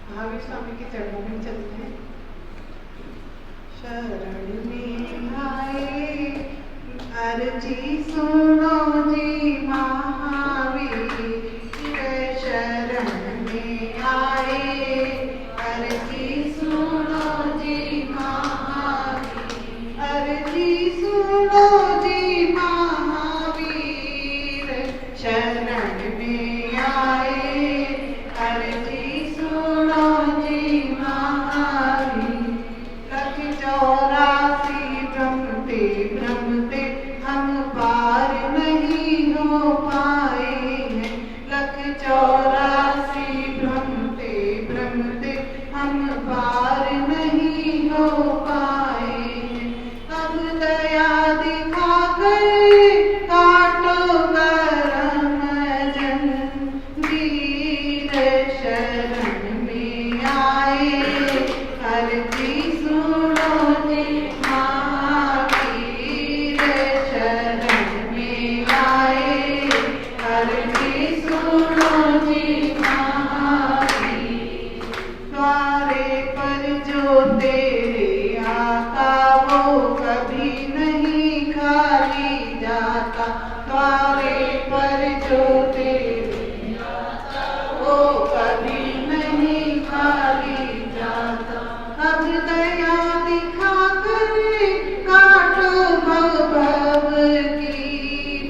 महावीर स्वामी के चरणों में चलते हैं। शरण में आए अर्जी सुनो जी महावीर, शरण में आए अर्जी सुनो जी महावीर, अर्जी सुनो जी महावीर, शरण में आए अर्जी सुनो जी महावीर। लख 84 भ्रमते भ्रमते हम पार नहीं हो पाए हैं, लख 84 भ्रमते भ्रमते हम पार नहीं हो पाए हैं। अब दया दिखा कर काटो करम जंजीर, शरण में आए अर्जी सुनो जी महावीर, शरण में आए अर्जी सुनो जी महावीर। द्वारे पर जो तेरे आता वो कभी नहीं खाली जाता, द्वारे पर जो तेरे आता वो कभी नहीं खाली जाता। अब दया दिखा कर काटो भव भव की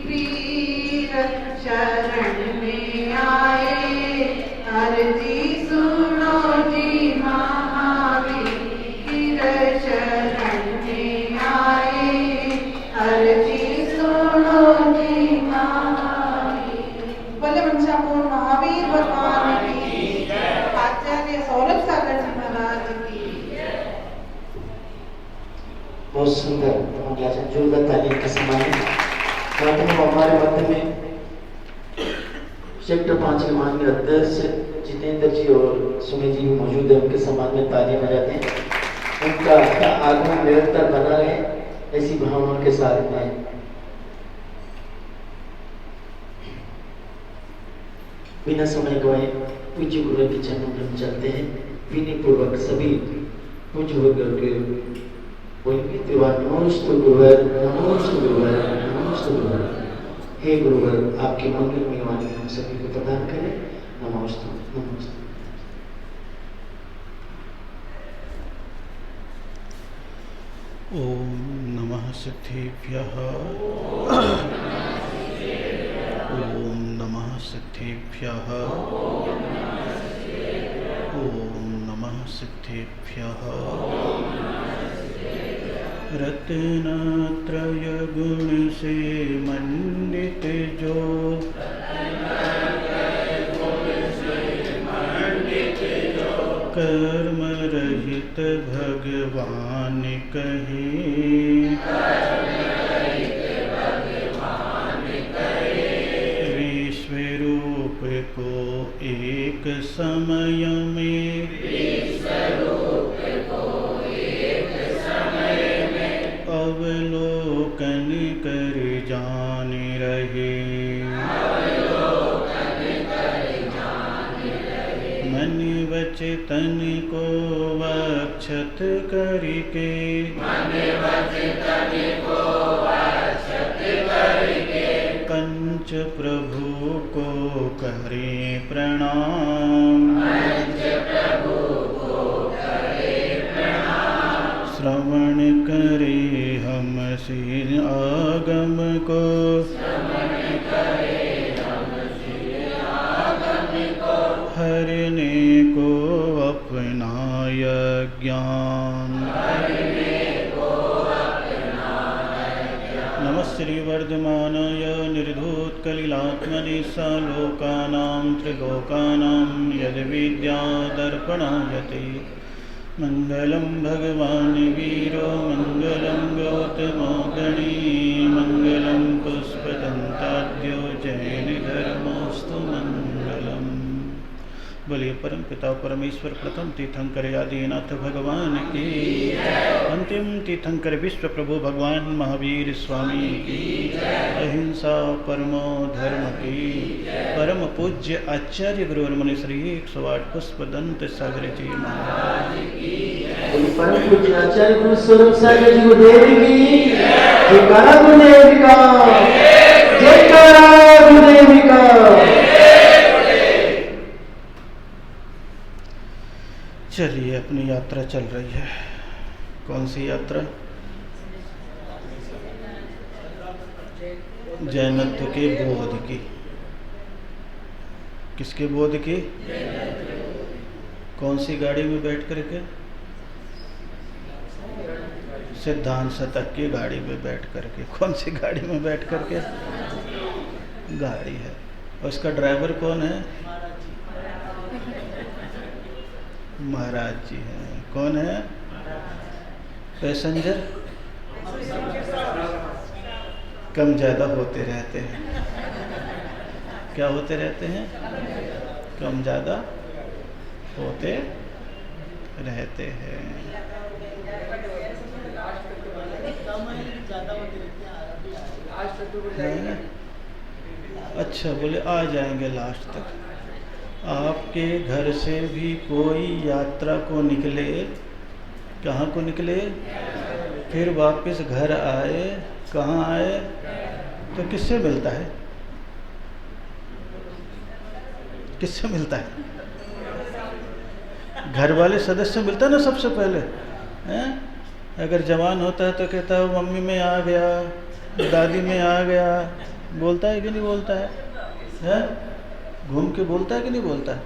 पीर, शरण में आए अर्जी सुनो जी महावीर, शरण में आए अर्जी सुनो जी महावीर। बोले वंशापूर्ण महावीर भगवान की, आचार्य सौरभ सागर जी महाराज की। बहुत सुंदर जोरदार तालीम के समान हमारे मध्य में सेक्टर 5 के माननीय अध्यक्ष जितेंद्र जी और सुमी जी मौजूद है, उनके सम्मान में तालियां बजाते हैं। उनका आगमन निरंतर बना रहे, ऐसी भावनाओं के साथ में बिना समय गवाए पूज्य गुरुवर के चरणों में चलते हैं। विनय पूर्वक सभी पूज्य गुरुवर के बोलेंगे त्रिवार नमोस्तु गुरुवर, नमोस्तु गुरुवर, नमोस्तु गुरुवर। हे गुरुवर, आपकी मंगलमय वाणी हम सभी को प्रदान करें। नमोस्तु नमोस्तु। ओम नमः सिद्धेभ्यः, ओम नमः सिद्धेभ्यः, ओम नमः सिद्धेभ्यः। रत्नत्रय गुण से मंडित जो, कर्म रहित भगवान कहे, विश्वरूप को एक समय में, अवलोकन कर जान रहे, मन वच तन को वक्षत करके, पंच प्रभु को करे प्रणाम, श्रवण करे हम सिर आगम को, हरने को अपनाय ज्ञान। नमः श्री वर्धमानाय निर्धूतकलिलात्मने सालोकानां त्रिलोकानां यद्विद्यादर्पणायते। मंगलम भगवान वीरो मंगलम गौतमो गणी, मंगलम पुष्पदंताद्यो जैन धर्मोस्तु मंगलम। बोलिए परम पिता परमेश्वर प्रथम तीर्थंकर आदिनाथ भगवान की, अंतिम तीर्थंकर विश्व प्रभु भगवान महावीर स्वामी की, अहिंसा परमो धर्म की, परम पूज्य आचार्य गुरुवर्मणि श्री 108 पुष्पदंत सागर जी महाराज की, परम पूज्य आचार्य गुरु स्वरूप सागर जी गुरुदेव की जयकारा, गुरुदेव का जयकारा, गुरुदेव का। चलिए अपनी यात्रा चल रही है। कौन सी यात्रा? जैनत्व के बोध की। किसके बोध की? कौन सी गाड़ी में बैठ करके? सिद्धांत शतक की गाड़ी में बैठ करके। कौन सी गाड़ी में बैठ करके? गाड़ी है। और उसका ड्राइवर कौन है? महाराज जी हैं। कौन है? पैसेंजर कम ज़्यादा होते रहते हैं। क्या होते रहते हैं? कम ज़्यादा होते रहते हैं। अच्छा, बोले आ जाएंगे लास्ट तक। आपके घर से भी कोई यात्रा को निकले, कहाँ को निकले, फिर वापस घर आए, कहाँ आए, तो किससे मिलता है? किससे मिलता है? घर वाले सदस्य मिलता है ना सबसे पहले, हैं? अगर जवान होता है तो कहता है मम्मी में आ गया, दादी में आ गया, बोलता है कि नहीं बोलता है? हैं? घूम के बोलता है कि नहीं बोलता है?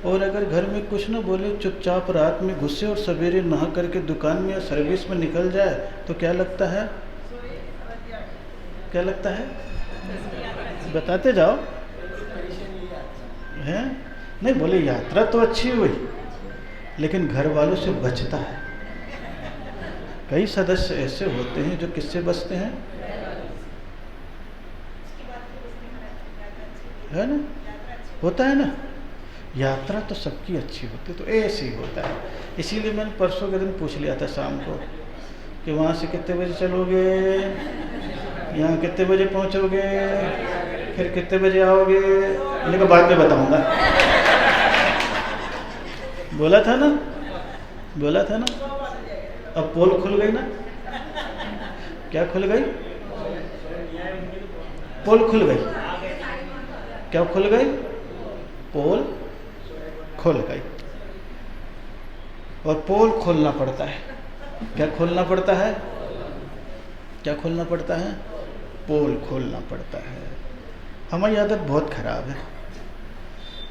और अगर घर में कुछ ना बोले, चुपचाप रात में घुसे और सवेरे नहा करके दुकान में या सर्विस में निकल जाए, तो क्या लगता है? क्या लगता है? बताते जाओ। हैं? नहीं, बोले यात्रा तो अच्छी हुई, लेकिन घर वालों से बचता है। कई सदस्य ऐसे होते हैं जो किससे बचते हैं? है ना? होता है ना? यात्रा तो सबकी अच्छी होती है, तो ऐसे ही होता है। इसीलिए मैंने परसों के दिन पूछ लिया था शाम को कि वहाँ से कितने बजे चलोगे, यहाँ कितने बजे पहुँचोगे, फिर कितने बजे आओगे। मैंने कहा बाद में बताऊँगा। बोला था ना, बोला था ना। अब पोल खुल गई ना। क्या खुल गई? पोल खुल गई। क्या खुल गई? पोल खुल गई। और पोल खोलना पड़ता है। क्या खोलना पड़ता है? क्या खोलना पड़ता है? पोल खोलना पड़ता है। हमारी आदत बहुत खराब है,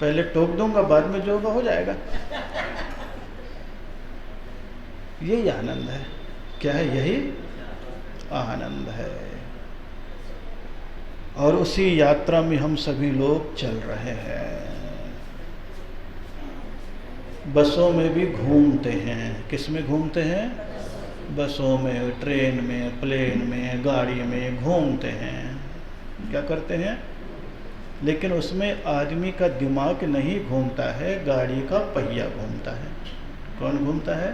पहले टोक दूंगा, बाद में जो होगा हो जाएगा। यही आनंद है। क्या है? यही आनंद है। और उसी यात्रा में हम सभी लोग चल रहे हैं। बसों में भी घूमते हैं। किस में घूमते हैं? बसों में, ट्रेन में, प्लेन में, गाड़ी में घूमते हैं। क्या करते हैं? लेकिन उसमें आदमी का दिमाग नहीं घूमता है, गाड़ी का पहिया घूमता है। कौन घूमता है?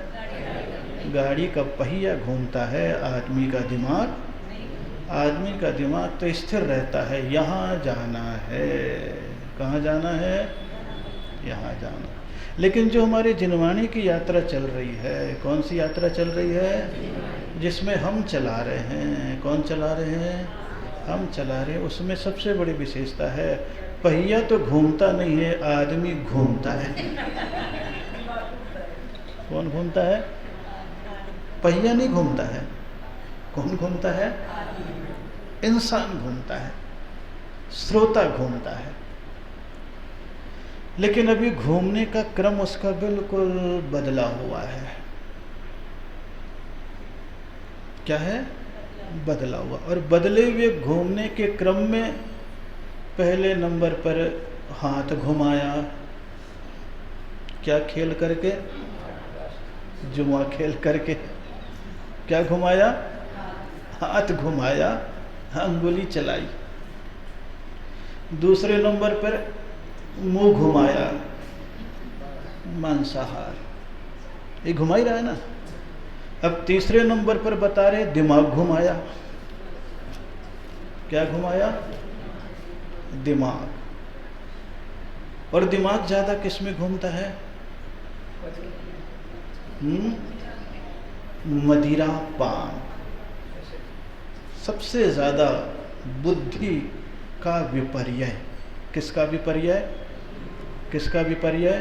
गाड़ी का पहिया घूमता है, आदमी का दिमाग। आदमी का दिमाग तो स्थिर रहता है, यहाँ जाना है। कहाँ जाना है? यहाँ जाना। लेकिन जो हमारी जिनवाणी की यात्रा चल रही है, कौन सी यात्रा चल रही है? जिसमें हम चला रहे हैं। कौन चला रहे हैं? हम चला रहे हैं। उसमें सबसे बड़ी विशेषता है, पहिया तो घूमता नहीं है, आदमी घूमता है। कौन घूमता है? पहिया नहीं घूमता है। कौन घूमता है? इंसान घूमता है, श्रोता घूमता है। लेकिन अभी घूमने का क्रम उसका बिल्कुल बदला हुआ है। क्या है? बदला हुआ। और बदले हुए घूमने के क्रम में पहले नंबर पर हाथ घुमाया। क्या खेल करके? जुआ खेल करके। क्या घुमाया? हाथ घुमाया, अंगुली चलाई। दूसरे नंबर पर मुंह घुमाया, मांसाहार, ये घुमा ही रहा है ना। अब तीसरे नंबर पर बता रहे दिमाग घुमाया। क्या घुमाया? दिमाग। और दिमाग ज्यादा किस में घूमता है? मदिरा पान। सबसे ज्यादा बुद्धि का विपर्यय। किसका विपर्यय? किसका विपर्यय?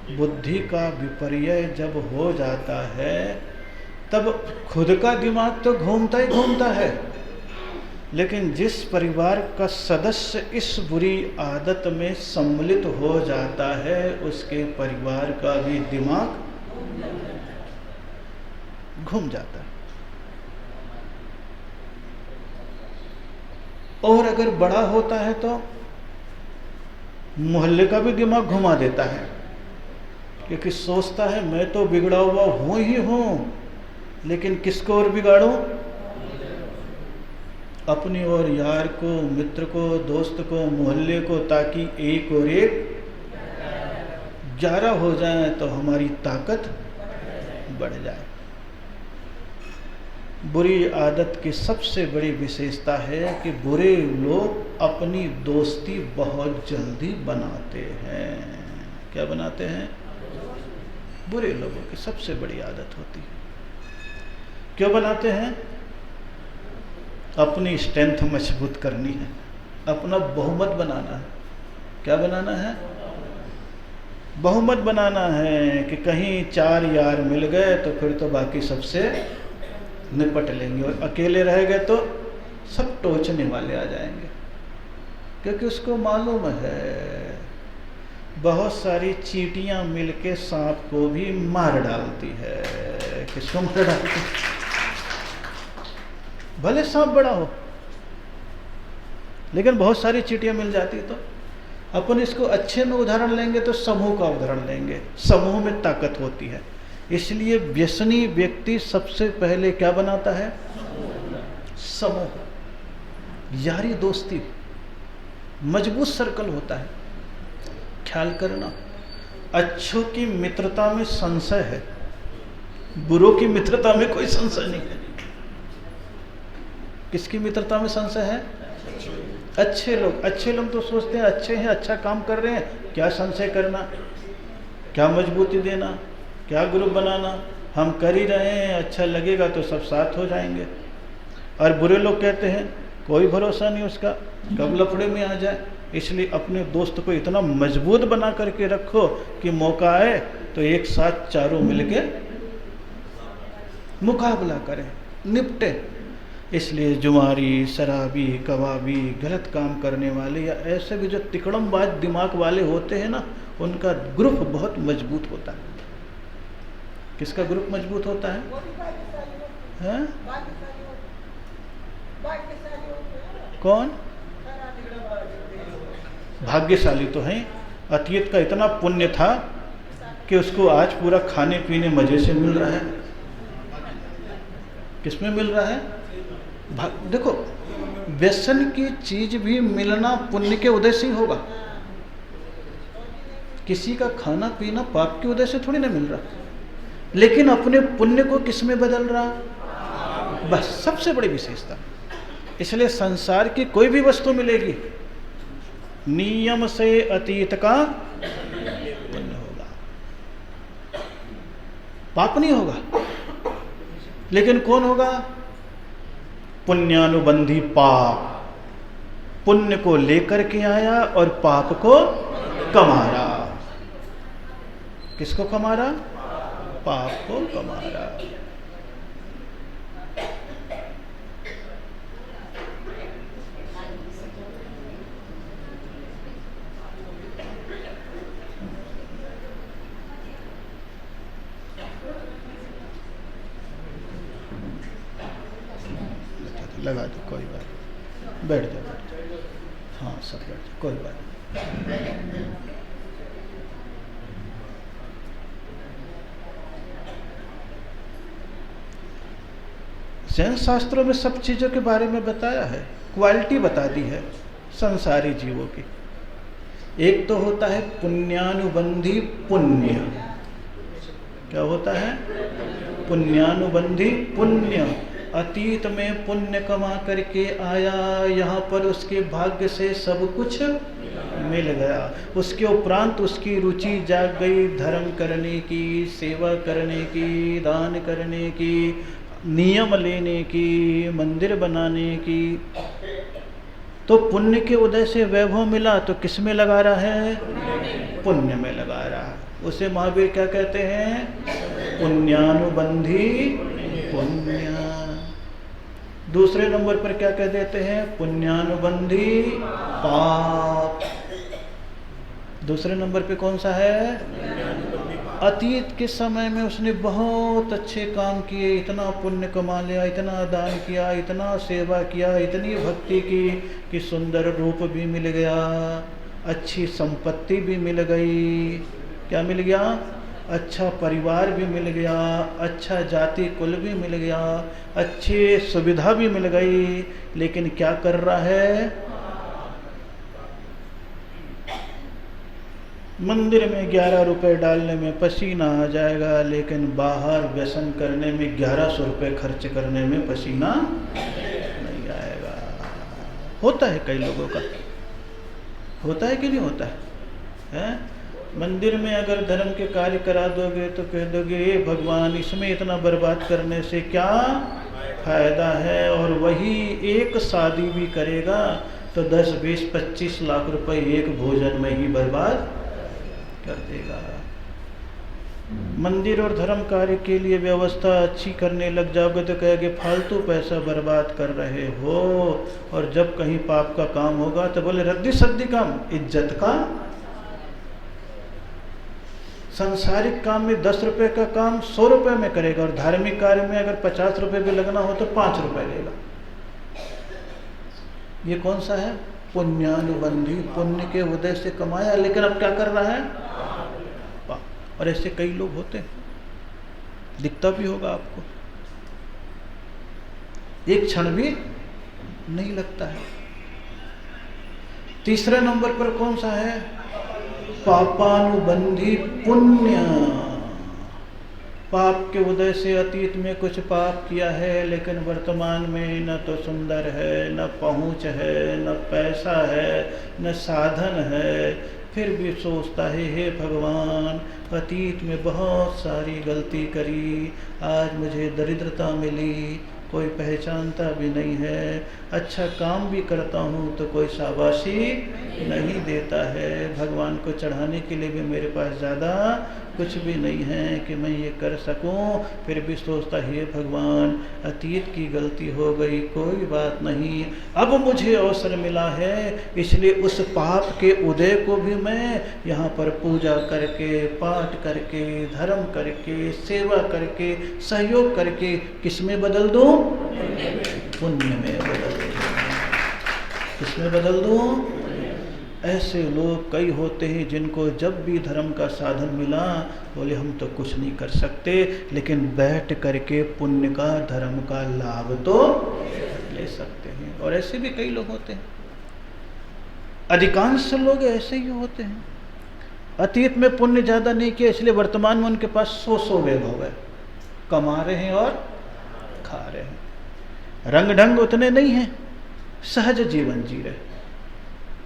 बुद्धि का विपर्यय जब हो जाता है तब खुद का दिमाग तो घूमता ही घूमता है, लेकिन जिस परिवार का सदस्य इस बुरी आदत में सम्मिलित हो जाता है उसके परिवार का भी दिमाग घूम जाता है। और अगर बड़ा होता है तो मोहल्ले का भी दिमाग घुमा देता है, क्योंकि सोचता है मैं तो बिगड़ा हुआ हूं ही हूं, लेकिन किसको और बिगाड़ूं? अपनी और यार को, मित्र को, दोस्त को, मोहल्ले को, ताकि एक और एक 11 हो जाए तो हमारी ताकत बढ़ जाए। बुरी आदत की सबसे बड़ी विशेषता है कि बुरे लोग अपनी दोस्ती बहुत जल्दी बनाते हैं। क्या बनाते हैं? बुरे लोगों की सबसे बड़ी आदत होती है। क्यों बनाते हैं? अपनी स्ट्रेंथ मजबूत करनी है, अपना बहुमत बनाना है। क्या बनाना है? बहुमत बनाना है कि कहीं 4 यार मिल गए तो फिर तो बाकी सबसे निपट लेंगे, और अकेले रह गए तो सब टोचने वाले आ जाएंगे। क्योंकि उसको मालूम है बहुत सारी चींटियां मिलके सांप को भी मार डालती है। किसको मार डालती है? भले सांप बड़ा हो, लेकिन बहुत सारी चींटियां मिल जाती। तो अपन इसको अच्छे में उदाहरण लेंगे तो समूह का उदाहरण लेंगे। समूह में ताकत होती है, इसलिए व्यसनी व्यक्ति सबसे पहले क्या बनाता है? समूह, यारी दोस्ती, मजबूत सर्कल होता है। ख्याल करना, अच्छों की मित्रता में संशय है, बुरों की मित्रता में कोई संशय नहीं है। किसकी मित्रता में संशय है? अच्छे लोग। अच्छे लोग तो सोचते हैं अच्छे हैं, अच्छा काम कर रहे हैं, क्या संशय करना, क्या मजबूती देना, क्या ग्रुप बनाना, हम कर ही रहे हैं, अच्छा लगेगा तो सब साथ हो जाएंगे। और बुरे लोग कहते हैं कोई भरोसा नहीं उसका, कब लफड़े में आ जाए। इसलिए अपने दोस्त को इतना मजबूत बना करके रखो कि मौका आए तो एक साथ चारों मिलके मुकाबला करें, निपटे। इसलिए जुमारी, शराबी, कबाबी, गलत काम करने वाले या ऐसे भी जो तिकड़मबाज दिमाग वाले होते हैं ना, उनका ग्रुप बहुत मजबूत होता है। किसका ग्रुप मजबूत होता है? हैं? कौन? भाग्यशाली तो हैं। अतीत का इतना पुण्य था कि उसको आज पूरा खाने पीने मजे से मिल रहा है। किसमें मिल रहा है? देखो, व्यसन की चीज भी मिलना पुण्य के उदय से ही होगा। किसी का खाना पीना पाप के उदय से थोड़ी ना मिल रहा, लेकिन अपने पुण्य को किस में बदल रहा? बस सबसे बड़ी विशेषता। इसलिए संसार की कोई भी वस्तु मिलेगी, नियम से अतीत का पुण्य होगा, पाप नहीं होगा। लेकिन कौन होगा? पुण्यानुबंधी पाप। पुण्य को लेकर के आया और पाप को कमा रहा। किसको कमा रहा? पाप को कमा रहा। लगा दो, कोई बात नहीं। बैठ जाओ, बैठ जाओ। हाँ, सब बैठ जाओ, कोई बात नहीं। जैन शास्त्रों में सब चीज़ों के बारे में बताया है, क्वालिटी बता दी है संसारी जीवों की। एक तो होता है पुण्यानुबंधी पुण्य। क्या होता है? पुण्यानुबंधी पुण्य। अतीत में पुण्य कमा करके आया, यहाँ पर उसके भाग्य से सब कुछ मिल गया। उसके उपरांत उसकी रुचि जाग गई धर्म करने की, सेवा करने की, दान करने की, नियम लेने की, मंदिर बनाने की। तो पुण्य के उदय से वैभव मिला तो किस में लगा रहा है? पुण्य में लगा रहा है। उसे महावीर क्या कहते हैं? पुण्यानुबंधी पुण्य। दूसरे नंबर पर क्या कह देते हैं? पुण्यानुबंधी पाप। दूसरे नंबर पे कौन सा है? अतीत के समय में उसने बहुत अच्छे काम किए, इतना पुण्य कमा लिया, इतना दान किया, इतना सेवा किया, इतनी भक्ति की कि सुंदर रूप भी मिल गया, अच्छी संपत्ति भी मिल गई। क्या मिल गया? अच्छा परिवार भी मिल गया, अच्छा जाति कुल भी मिल गया, अच्छी सुविधा भी मिल गई। लेकिन क्या कर रहा है? मंदिर में 11 रुपए डालने में पसीना आ जाएगा, लेकिन बाहर व्यसन करने में 1100 रुपये खर्च करने में पसीना नहीं आएगा। होता है कई लोगों का, होता है कि नहीं होता है? मंदिर में अगर धर्म के कार्य करा दोगे तो कह दोगे हे भगवान, इसमें इतना बर्बाद करने से क्या फायदा है। और वही एक शादी भी करेगा तो 10, 20, 25 लाख रुपए एक भोजन में ही बर्बाद कर देगा। मंदिर और धर्म कार्य के लिए व्यवस्था अच्छी करने लग जाओगे तो कहेंगे फालतू पैसा बर्बाद कर रहे हो। और जब कहीं पाप का काम होगा तो बोले रद्दी सद्दी काम, इज्जत का। संसारिक काम में 10 रुपए का काम 100 रुपए में करेगा, और धार्मिक कार्य में अगर 50 रुपए भी लगना हो तो 5 रुपए लेगा। ये कौन सा है? पुण्यानुबंधी, पुण्य के उदय से कमाया, लेकिन अब क्या कर रहा है? और ऐसे कई लोग होते हैं, दिखता भी होगा आपको, एक क्षण भी नहीं लगता है। तीसरे नंबर पर कौन सा है? पापानुबंधी पुण्य। पाप के उदय से अतीत में कुछ पाप किया है, लेकिन वर्तमान में न तो सुंदर है, न पहुंच है, न पैसा है, न साधन है, फिर भी सोचता है हे भगवान, अतीत में बहुत सारी गलती करी, आज मुझे दरिद्रता मिली, कोई पहचानता भी नहीं है, अच्छा काम भी करता हूँ तो कोई शाबाशी नहीं देता है, भगवान को चढ़ाने के लिए भी मेरे पास ज़्यादा कुछ भी नहीं है कि मैं ये कर सकूं। फिर भी सोचता है भगवान, अतीत की गलती हो गई, कोई बात नहीं, अब मुझे अवसर मिला है, इसलिए उस पाप के उदय को भी मैं यहाँ पर पूजा करके, पाठ करके, धर्म करके, सेवा करके, सहयोग करके किस में बदल दूँ? पुण्य में बदल दूँ। किस में बदल दूँ? ऐसे लोग कई होते हैं जिनको जब भी धर्म का साधन मिला बोले हम तो कुछ नहीं कर सकते, लेकिन बैठ करके पुण्य का, धर्म का लाभ तो ले सकते हैं। और ऐसे भी कई लोग होते हैं, अधिकांश लोग ऐसे ही होते हैं। अतीत में पुण्य ज़्यादा नहीं किया, इसलिए वर्तमान में उनके पास 100 वैभव है, कमा रहे हैं और खा रहे हैं, रंग ढंग उतने नहीं हैं, सहज जीवन जी रहे।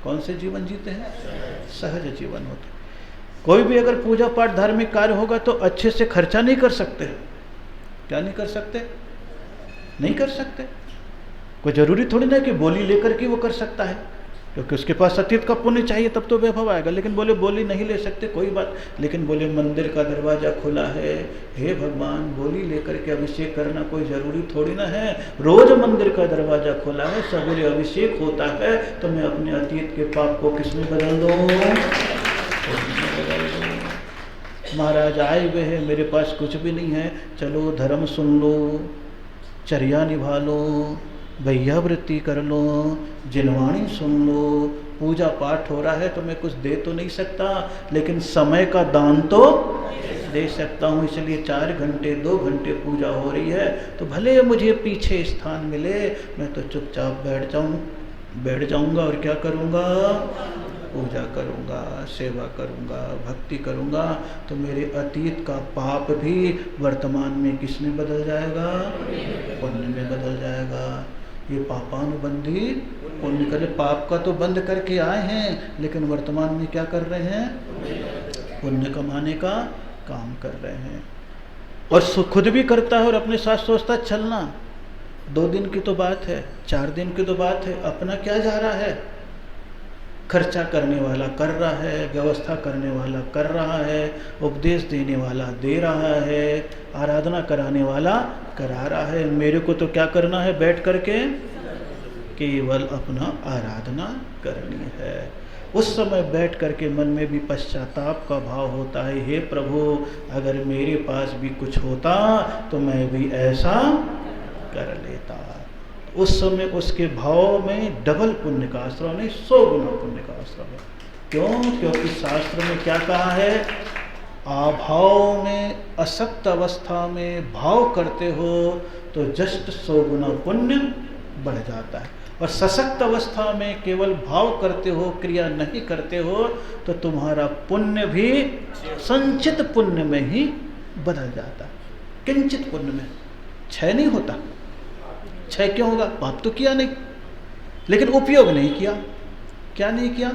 कौन से जीवन जीते हैं? सहज जीवन होते। कोई भी अगर पूजा पाठ धार्मिक कार्य होगा तो अच्छे से खर्चा नहीं कर सकते। क्या नहीं कर सकते? नहीं कर सकते। कोई जरूरी थोड़ी ना कि बोली लेकर के वो कर सकता है, क्योंकि उसके पास अतीत का पुण्य चाहिए तब तो वैभव आएगा। लेकिन बोले बोली नहीं ले सकते, कोई बात, लेकिन बोले मंदिर का दरवाजा खुला है, हे भगवान बोली लेकर के अभिषेक करना कोई ज़रूरी थोड़ी ना है। रोज मंदिर का दरवाजा खुला है, सवेरे अभिषेक होता है, तो मैं अपने अतीत के पाप को किस में बदल दूँ? महाराज आए हुए हैं, मेरे पास कुछ भी नहीं है, चलो धर्म सुन लो, चर्या निभा लो, भैयावृत्ति कर लो, जिनवाणी सुन लो, पूजा पाठ हो रहा है तो मैं कुछ दे तो नहीं सकता, लेकिन समय का दान तो दे सकता हूँ। इसलिए 4 घंटे 2 घंटे पूजा हो रही है तो भले मुझे पीछे स्थान मिले, मैं तो चुपचाप बैठ जाऊँगा और क्या करूँगा? पूजा करूँगा, सेवा करूँगा, भक्ति करूँगा, तो मेरे अतीत का पाप भी वर्तमान में किस में बदल जाएगा? पुण्य में बदल जाएगा। ये पापानुबंधी पुण्य करे। पाप का तो बंद करके आए हैं, लेकिन वर्तमान में क्या कर रहे हैं? पुण्य कमाने का काम कर रहे हैं। और खुद भी करता है और अपने साथ सोचता चलना 2 दिन की तो बात है, 4 दिन की तो बात है, अपना क्या जा रहा है? खर्चा करने वाला कर रहा है, व्यवस्था करने वाला कर रहा है, उपदेश देने वाला दे रहा है, आराधना कराने वाला करा रहा है। मेरे को तो क्या करना है? बैठ करके केवल अपना आराधना करनी है। उस समय बैठ करके मन में भी पश्चाताप का भाव होता है, हे प्रभु अगर मेरे पास भी कुछ होता तो मैं भी ऐसा कर लेता। उस समय उसके भाव में डबल पुण्य का आश्रम नहीं, 100 गुना पुण्य का आश्रम है। क्यों? क्योंकि शास्त्र में क्या कहा है? अभाव में, असक्त अवस्था में भाव करते हो तो जस्ट 100 गुना पुण्य बढ़ जाता है, और सशक्त अवस्था में केवल भाव करते हो, क्रिया नहीं करते हो, तो तुम्हारा पुण्य भी संचित पुण्य में ही बदल जाता है। किंचित पुण्य में क्षय नहीं होता। क्षय क्यों होगा? पाप तो किया नहीं, लेकिन उपयोग नहीं किया। क्या नहीं किया?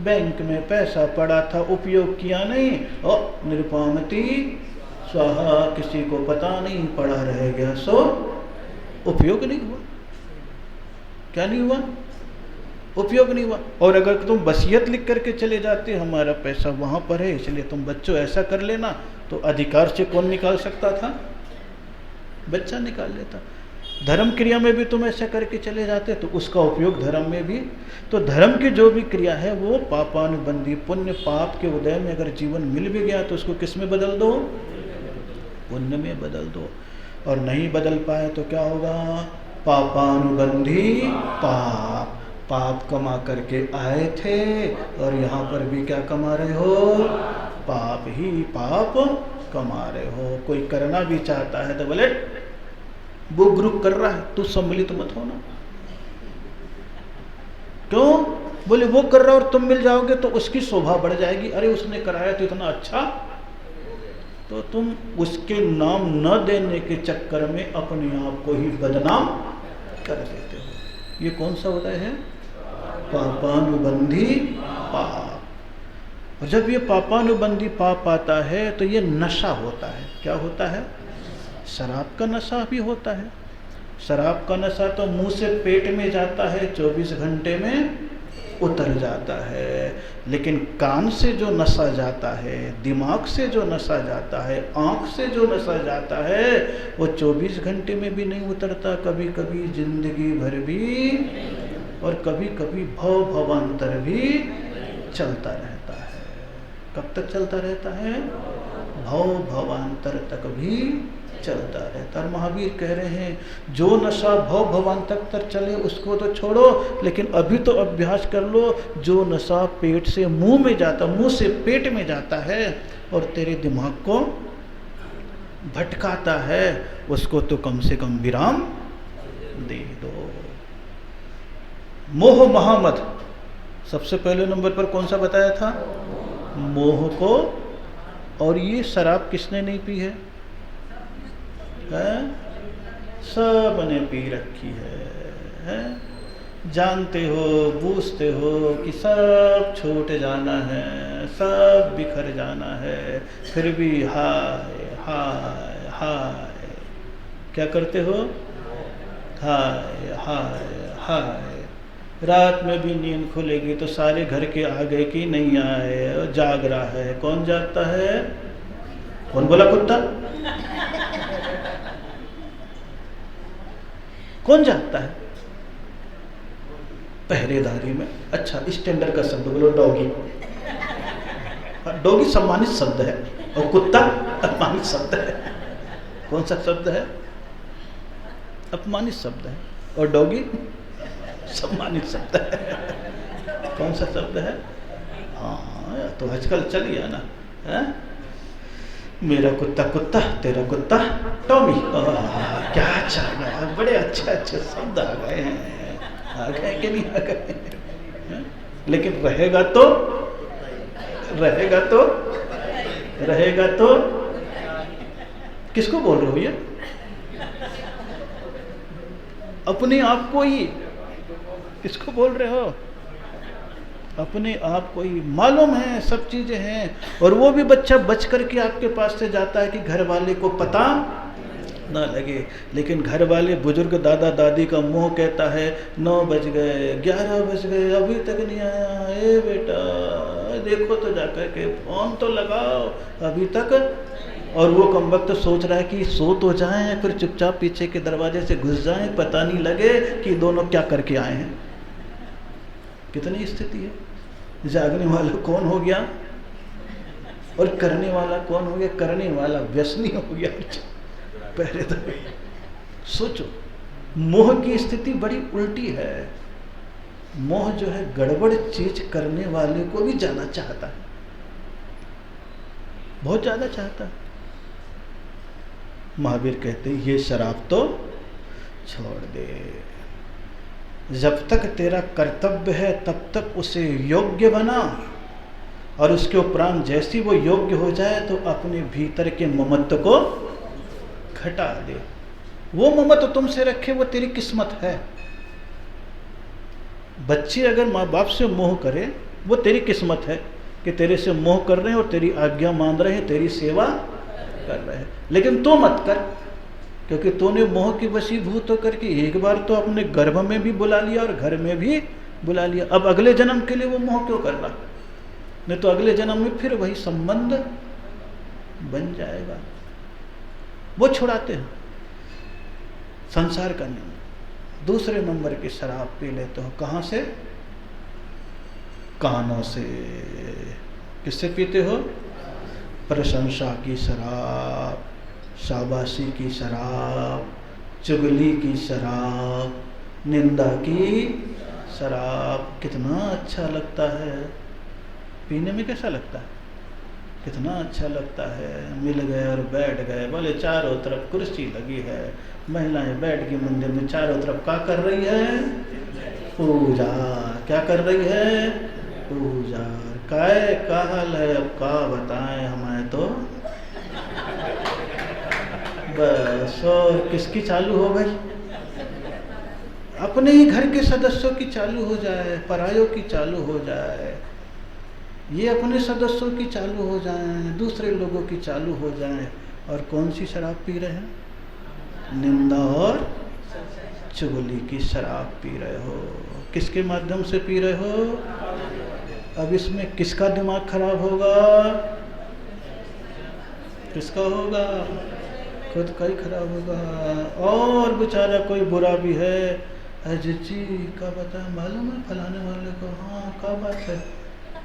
बैंक में पैसा पड़ा था, उपयोग किया नहीं, और निरुपमति स्वाहा, किसी को पता नहीं, पड़ा रह गया, सो उपयोग नहीं हुआ। क्या नहीं हुआ? उपयोग नहीं हुआ। और अगर तुम वसीयत लिख करके चले जाते, हमारा पैसा वहाँ पर है इसलिए तुम बच्चों ऐसा कर लेना, तो अधिकार से कौन निकाल सकता था? बच्चा निकाल लेता। धर्म क्रिया में भी तुम ऐसा करके चले जाते तो उसका उपयोग धर्म में भी। तो धर्म की जो भी क्रिया है वो पापानुबंधी पुण्य। पाप के उदय में अगर जीवन मिल भी गया तो उसको किस में बदल दो? पुण्य में बदल दो। और नहीं बदल पाए तो क्या होगा? पापानुबंधी पाप। पाप कमा करके आए थे और यहाँ पर भी क्या कमा रहे हो? पाप ही पाप कमा रहे हो। कोई करना भी चाहता है तो बोले वो ग्रुप कर रहा है, तू सम्मिलित मत होना। क्यों? बोले वो कर रहा है और तुम मिल जाओगे तो उसकी शोभा बढ़ जाएगी। अरे उसने कराया तो इतना अच्छा, तो तुम उसके नाम न देने के चक्कर में अपने आप को ही बदनाम कर देते हो। ये कौन सा उदय है? पापानुबंधी पाप। और जब ये पापानुबंधी पाप आता है तो ये नशा होता है। क्या होता है? शराब का नशा भी होता है। शराब का नशा तो मुंह से पेट में जाता है, 24 घंटे में उतर जाता है। लेकिन कान से जो नशा जाता है, दिमाग से जो नशा जाता है, आँख से जो नशा जाता है, वो 24 घंटे में भी नहीं उतरता। कभी कभी जिंदगी भर भी, और कभी कभी भव भवांतर भी चलता रहता है। कब तक चलता रहता है? भव भवांतर तक भी चलता रहता है। महावीर कह रहे हैं जो नशा भव भवांतर तक चले उसको तो छोड़ो, लेकिन अभी तो अभ्यास कर लो। जो नशा पेट से मुंह में जाता, मुंह से पेट में जाता है और तेरे दिमाग को भटकाता है, उसको तो कम से कम विराम दे दो। मोह महामद सबसे पहले नंबर पर कौन सा बताया था? मोह को। और ये शराब किसने नहीं पी है? सब ने पी रखी है। जानते हो, बूझते हो कि सब छूट जाना है, सब बिखर जाना है, फिर भी हाय हाय हाय क्या करते हो? हाय हाय हाय। रात में भी नींद खुलेगी तो सारे घर के आ गए कि नहीं आए, जाग रहा है। कौन जागता है? कौन बोला? कुत्ता। कौन जागता है? पहरेदारी में। अच्छा, स्टैंडर्ड का शब्द बोलो, डॉगी। डॉगी सम्मानित शब्द है और कुत्ता अपमानित शब्द है। कौन सा शब्द है? अपमानित शब्द है। और डॉगी सम्मानित शब्द है। कौन सा शब्द है? हाँ, तो आजकल चल गया ना है? मेरा कुत्ता कुत्ता, तेरा कुत्ता टॉमी। क्या अच्छा गया, बड़े अच्छे अच्छे शब्द आ गए हैं। आ गए कि नहीं आ गए? लेकिन रहेगा तो किसको बोल रहे हो ये? अपने आप को ही। किसको बोल रहे हो? अपने आप को ही। मालूम है सब चीजें हैं, और वो भी बच्चा बच करके आपके पास से जाता है कि घर वाले को पता ना लगे। लेकिन घर वाले, बुजुर्ग दादा दादी का मुंह कहता है 9 बज गए, 11 बज गए, अभी तक नहीं आया। ए बेटा देखो तो जाकर के, फोन तो लगाओ, अभी तक। और वो कमबख्त सोच रहा है कि सो तो जाएं, फिर चुपचाप पीछे के दरवाजे से घुस जाएं, पता नहीं लगे कि दोनों क्या करके आए हैं। कितनी स्थिति है। जागने वाला कौन हो गया और करने वाला कौन हो गया? करने वाला व्यसनी हो गया पहले तो। सोचो, मोह की स्थिति बड़ी उल्टी है। मोह जो है गड़बड़ चीज करने वाले को भी जाना चाहता है, बहुत ज्यादा चाहता है। महावीर कहते हैं ये शराब तो छोड़ दे। जब तक तेरा कर्तव्य है तब तक उसे योग्य बना, और उसके उपरांत जैसी वो योग्य हो जाए तो अपने भीतर के ममत्व को घटा दे। वो ममत्व तुमसे रखे, वो तेरी किस्मत है। बच्चे अगर माँ बाप से मोह करे, वो तेरी किस्मत है कि तेरे से मोह कर रहे हैं और तेरी आज्ञा मान रहे हैं, तेरी सेवा कर रहे हैं। लेकिन तू मत कर, क्योंकि तूने मोह की वशीभूत होकर के एक बार तो अपने गर्भ में भी बुला लिया और घर में भी बुला लिया। अब अगले जन्म के लिए वो मोह क्यों कर रहा? नहीं तो अगले जन्म में फिर वही संबंध बन जाएगा। वो छुड़ाते हैं संसार का नियम। दूसरे नंबर की शराब पी लेते हो। कहाँ से? कानों से। किससे पीते हो? प्रशंसा की शराब, शाबाशी की शराब, चुगली की शराब, निंदा की शराब। कितना अच्छा लगता है पीने में। कैसा लगता है? कितना अच्छा लगता है। मिल गए और बैठ गए, बोले चारों तरफ कुर्सी लगी है, महिलाएं बैठ गई मंदिर में, चारों तरफ क्या कर रही है? पूजा। क्या कर रही है? पूजा। काय का हाल है, अब का बताएं हमें तो। बस, और किसकी चालू हो गई? अपने ही घर के सदस्यों की चालू हो जाए, परायों की चालू हो जाए, ये अपने सदस्यों की चालू हो जाए, दूसरे लोगों की चालू हो जाए। और कौन सी शराब पी रहे हैं? निंदा और चुगली की शराब पी रहे हो। किसके माध्यम से पी रहे हो? अब इसमें किसका दिमाग खराब होगा? किसका होगा? खुद का ही खराब होगा। और बेचारा कोई बुरा भी है, अजय जी का बता, मालूम है फलाने वाले को? हाँ, क्या बात है?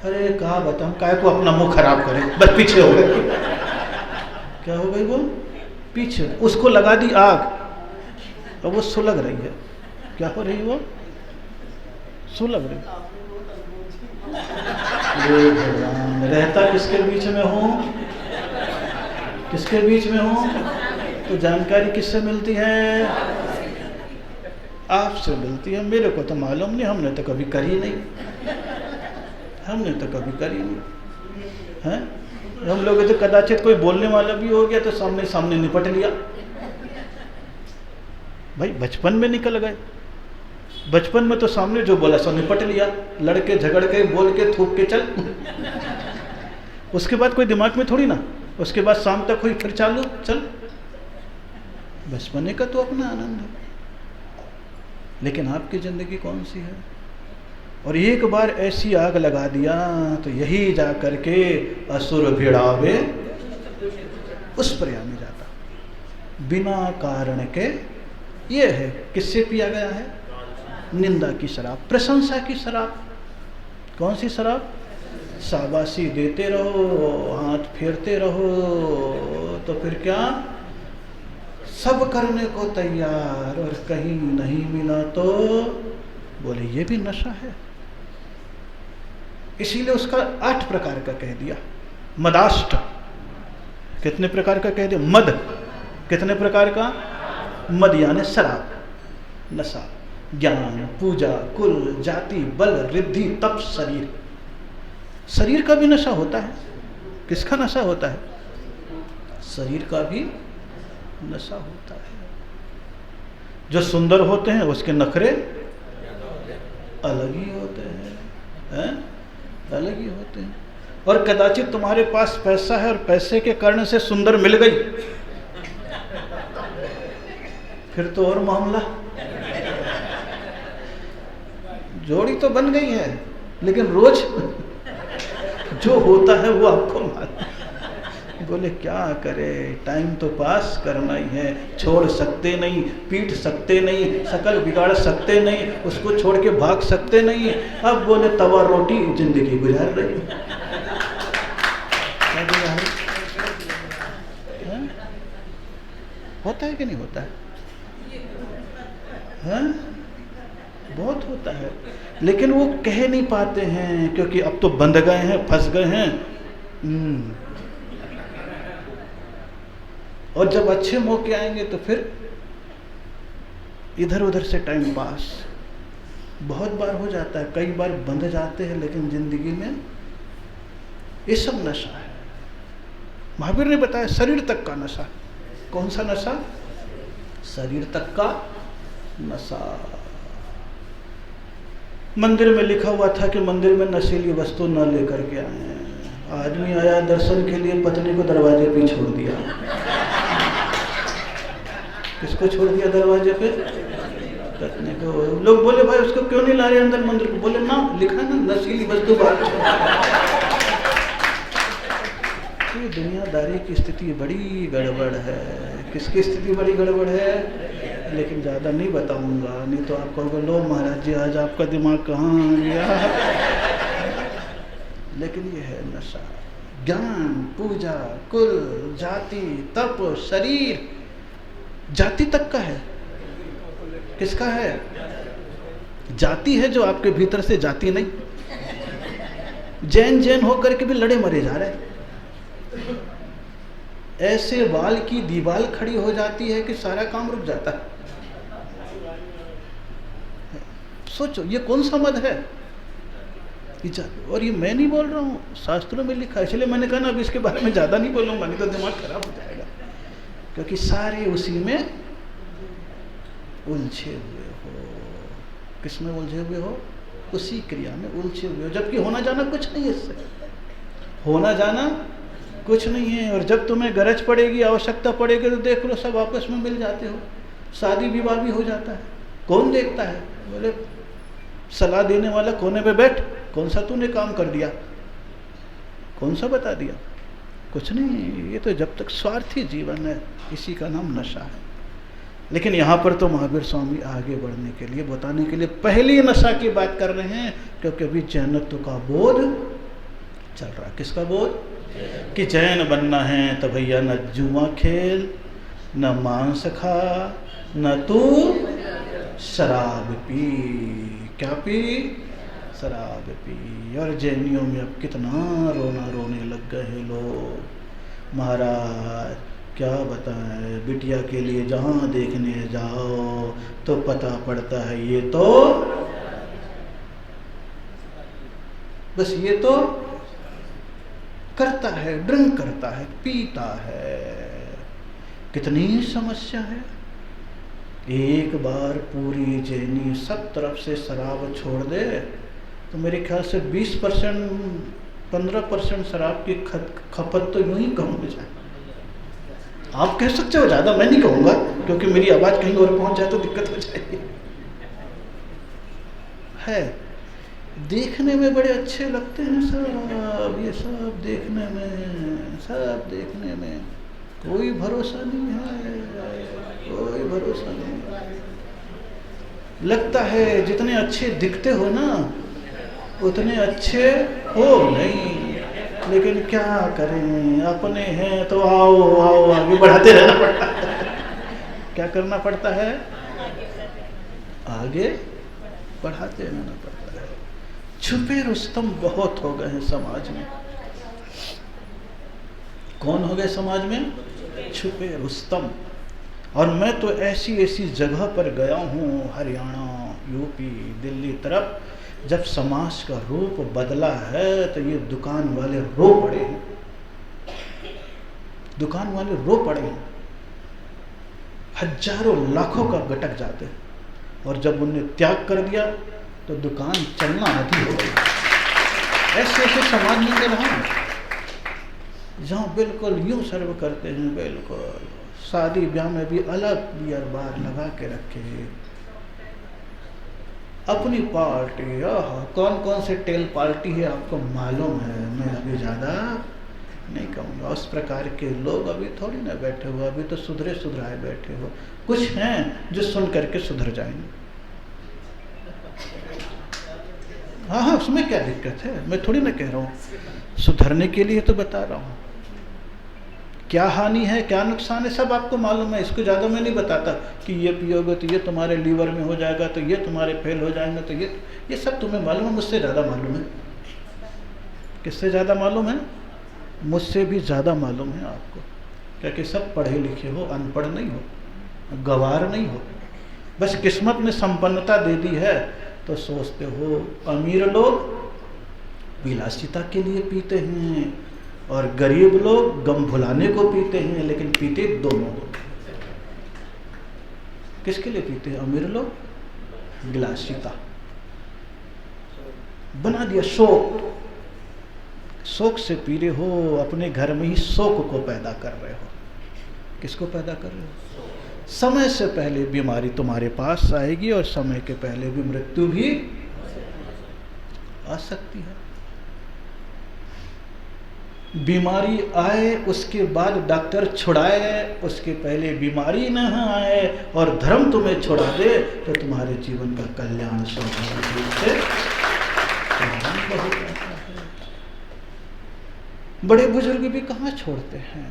अरे कहा बताऊं, काय को अपना मुंह खराब करे, बस पीछे हो गए। क्या हो गई वो? पीछे। उसको लगा दी आग और वो सुलग रही है। क्या हो रही वो? सुलग रही। भगवान, रहता किसके बीच में हूँ? किसके बीच में हूँ? तो जानकारी किससे मिलती है? आपसे मिलती है। मेरे को तो मालूम नहीं, हमने तो कभी करी नहीं। हमने तो कभी करी नहीं है। हम लोग तो कदाचित कोई बोलने वाला भी हो गया तो सामने सामने निपट लिया। भाई बचपन में निकल गए। बचपन में तो सामने जो बोला सो निपट लिया, लड़के झगड़ के बोल के थूक के चल। उसके बाद कोई दिमाग में थोड़ी ना, उसके बाद शाम तक हुई फिर चालू चल। बचपने का तो अपना आनंद है। लेकिन आपकी जिंदगी कौन सी है? और एक बार ऐसी आग लगा दिया तो यही जा करके असुर भिड़ावे उस पर्याय में जाता। बिना कारण के ये है। किससे पिया गया है? निंदा की शराब, प्रशंसा की शराब। कौन सी शराब? शाबाशी देते रहो, हाथ फेरते रहो, तो फिर क्या? सब करने को तैयार, और कहीं नहीं मिला तो बोले ये भी नशा है। इसीलिए उसका 8 प्रकार का कह दिया। मदाष्ट कितने प्रकार का कह दिया? मद कितने प्रकार का? मद यानी शराब, नशा। ज्ञान, पूजा, कुल, जाति, बल, रिद्धि, तप, शरीर। शरीर का भी नशा होता है। किसका नशा होता है? शरीर का भी नशा होता है। जो सुंदर होते हैं उसके नखरे अलग ही होते हैं, अलग ही होते हैं। और कदाचित तुम्हारे पास पैसा है और पैसे के कारण से सुंदर मिल गई, फिर तो और मामला, जोड़ी तो बन गई है, लेकिन रोज जो होता है वो आपको मालूम। बोले क्या करे, टाइम तो पास करना ही है, छोड़ सकते नहीं, पीट सकते नहीं, शकल बिगाड़ सकते नहीं, उसको छोड़ के भाग सकते नहीं। अब बोले तवा रोटी जिंदगी गुजार रही। होता है कि नहीं होता है? बहुत होता है, लेकिन वो कह नहीं पाते हैं क्योंकि अब तो बंध गए हैं, फंस गए हैं। और जब अच्छे मौके आएंगे तो फिर इधर उधर से टाइम पास। बहुत बार हो जाता है, कई बार बंध जाते हैं, लेकिन जिंदगी में ये सब नशा है। महावीर ने बताया शरीर तक का नशा। कौन सा नशा? शरीर तक का नशा। मंदिर में लिखा हुआ था कि मंदिर में नशीली वस्तु न लेकर के आए। आदमी आया दर्शन के लिए, पत्नी को दरवाजे पे छोड़ दिया। किसको छोड़ दिया दरवाजे पे? पत्नी को। लोग बोले भाई उसको क्यों नहीं ला रहे अंदर मंदिर को? बोले ना, लिखा ना नशीली वस्तु बाहर। ये दुनियादारी की स्थिति बड़ी गड़बड़ है। किसकी स्थिति बड़ी गड़बड़ है? लेकिन ज़्यादा नहीं बताऊंगा, नहीं तो आप कहोगे लो महाराज जी आज आपका दिमाग कहाँ गया। लेकिन ये है नशा। ज्ञान, पूजा, कुल, जाति, तप, शरीर, जाति तक का है। किसका है? जाति है जो आपके भीतर से जाती नहीं। जैन होकर के भी लड़े मरे जा रहे हैं। ऐसे वाल की दीवार खड़ी हो जाती है कि सारा काम रुक जाता है। सोचो ये कौन सा मत है? और ये मैं नहीं बोल रहा हूँ, शास्त्रों में लिखा है। इसलिए मैंने कहा ना अब इसके बारे में ज़्यादा नहीं बोलूँगा, नहीं तो दिमाग खराब हो जाएगा। क्योंकि सारे उसी में उलझे हुए हो। किसमें उलझे हुए हो? उसी क्रिया में उलझे हुए हो, जबकि होना जाना कुछ नहीं है। इससे होना जाना कुछ नहीं है। और जब तुम्हें गरज पड़ेगी, आवश्यकता पड़ेगी, तो देख लो सब आपस में मिल जाते हो, शादी विवाह भी हो जाता है। कौन देखता है? बोले सलाह देने वाला कोने पे बैठ, कौन सा तूने काम कर दिया, कौन सा बता दिया? कुछ नहीं। ये तो जब तक स्वार्थी जीवन है, इसी का नाम नशा है। लेकिन यहाँ पर तो महावीर स्वामी आगे बढ़ने के लिए, बताने के लिए पहली नशा की बात कर रहे हैं, क्योंकि अभी जैनत्व का बोध चल रहा है। किसका बोध? कि जैन बनना है तो भैया न जुआ खेल, न मांस खा, न तू शराब पी। क्या पी? शराब पी। और जैनियों में अब कितना रोने लग गए हैं लोग। महाराज क्या बताएं, बिटिया के लिए जहाँ देखने जाओ तो पता पड़ता है ये तो बस ये तो करता है, ड्रिंक करता है, पीता है। कितनी समस्या है। एक बार पूरी जैनी सब तरफ से शराब छोड़ दे तो मेरे ख्याल से 20% 15% शराब की खपत तो यूं ही कम हो जाए। आप कह सकते हो ज़्यादा, मैं नहीं कहूँगा, क्योंकि मेरी आवाज़ कहीं और पहुँच जाए तो दिक्कत हो जाएगी। है देखने में बड़े अच्छे लगते हैं सब, ये सब देखने में कोई भरोसा नहीं है, कोई भरोसा नहीं। लगता है जितने अच्छे दिखते हो ना उतने अच्छे हो नहीं। लेकिन क्या करें, अपने हैं तो आओ आगे बढ़ाते रहना पड़ता है। क्या करना पड़ता है? आगे बढ़ाते रहना पड़ता है। छुपे रुस्तम बहुत हो गए हैं समाज में। कौन हो गए समाज में? छुपे रुस्तम। और मैं तो ऐसी जगह पर गया हूँ, हरियाणा, यूपी दिल्ली तरफ जब समाज का रूप बदला है तो ये दुकान वाले रो पड़े हैं, दुकान वाले रो पड़े हैं, हजारों लाखों का गटक जाते हैं, और जब उन्हें त्याग कर दिया तो दुकान चलना आदि हो गई। ऐसे ऐसे समाज मिल रहा है जहाँ बिल्कुल यूं सर्व करते हैं, बिल्कुल शादी ब्याह में भी अलग बियर बार लगा के रखे, अपनी पार्टी, कौन कौन से टेल पार्टी है आपको मालूम है, मैं अभी ज़्यादा नहीं कहूँगा। उस प्रकार के लोग अभी थोड़ी ना बैठे हुए, अभी तो सुधरे सुधराए बैठे हो, कुछ हैं जो सुन करके सुधर जाएंगे। हाँ हाँ, उसमें क्या दिक्कत है, मैं थोड़ी ना कह रहा हूँ, सुधरने के लिए तो बता रहा हूँ। क्या हानि है क्या नुकसान है सब आपको मालूम है, इसको ज़्यादा मैं नहीं बताता कि ये पियोगे तो ये तुम्हारे लीवर में हो जाएगा, तो ये तुम्हारे फेल हो जाएंगे, तो ये सब तुम्हें मालूम है, मुझसे ज़्यादा मालूम है। किससे ज़्यादा मालूम है? मुझसे भी ज़्यादा मालूम है आपको, क्योंकि सब पढ़े लिखे हो, अनपढ़ नहीं हो, गवार नहीं हो। बस किस्मत ने संपन्नता दे दी है तो सोचते हो। अमीर लोग विलासिता के लिए पीते हैं और गरीब लोग गम भुलाने को पीते हैं, लेकिन पीते दोनों लोग। किसके लिए पीते हैं अमीर लोग? विलासिता बना दिया, शोक, शोक से पी रहे हो, अपने घर में ही शोक को पैदा कर रहे हो। किसको पैदा कर रहे हो? समय से पहले बीमारी तुम्हारे पास आएगी और समय के पहले भी मृत्यु भी आ सकती है। बीमारी आए उसके बाद डॉक्टर छुड़ाए, उसके पहले बीमारी न आए और धर्म तुम्हें छुड़ा दे तो तुम्हारे जीवन का कल्याण स्वाभाविक रूप से हो जाता है। बड़े बुजुर्ग भी कहाँ छोड़ते हैं?